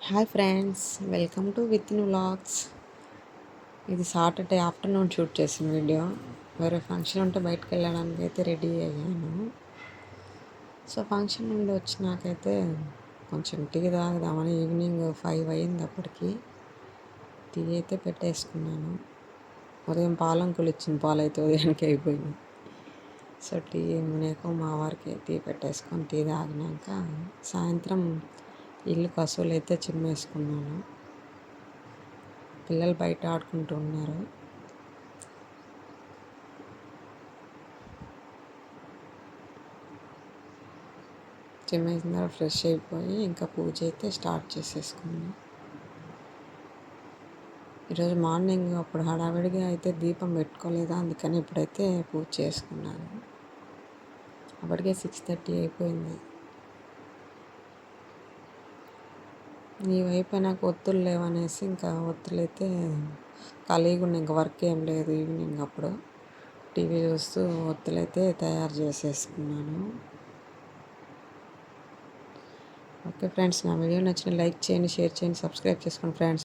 Hi friends, welcome to with in vlogs. ఇది Saturday afternoon shoot చేసిన video. వేరే function ఉంటే బయటకు వెళ్ళడానికి అయితే రెడీ అయ్యాను. సో ఫంక్షన్ నుండి వచ్చినాకైతే కొంచెం టీ తాగుదామని ఈవినింగ్ 5 అయింది. అప్పటికి టీ అయితే పెట్టేసుకున్నాను. ఉదయం పాలంకులు ఇచ్చిన పాలు అయితే ఉదయానికి అయిపోయింది. సో టీ మునేకు మా వారికి టీ పెట్టేసుకొని టీ తాగినాక సాయంత్రం ఇల్లు కసువులు అయితే చిమ్మేసుకున్నాను. పిల్లలు బయట ఆడుకుంటూ ఉన్నారు. చిమ్మేసిన తర్వాత ఫ్రెష్ అయిపోయి ఇంకా పూజ అయితే స్టార్ట్ చేసేసుకున్నాను. ఈరోజు మార్నింగ్ అప్పుడు హడావిడిగా అయితే దీపం పెట్టుకోలేదు, అందుకని ఇప్పుడైతే పూజ చేసుకున్నాను. అప్పటికే 6:30 అయిపోయింది. ఈ వైపు నాకు ఒత్తులు లేవనేసి ఇంకా ఒత్తులు అయితే ఖాళీగా ఉన్నాయి. ఇంకా వర్క్ ఏం లేదు. ఈవినింగ్ అప్పుడు టీవీ చూస్తూ ఒత్తులు అయితే తయారు చేసేసుకున్నాను. ఓకే ఫ్రెండ్స్, నా వీడియో నచ్చిన లైక్ చేయండి, షేర్ చేయండి, సబ్స్క్రైబ్ చేసుకోండి ఫ్రెండ్స్.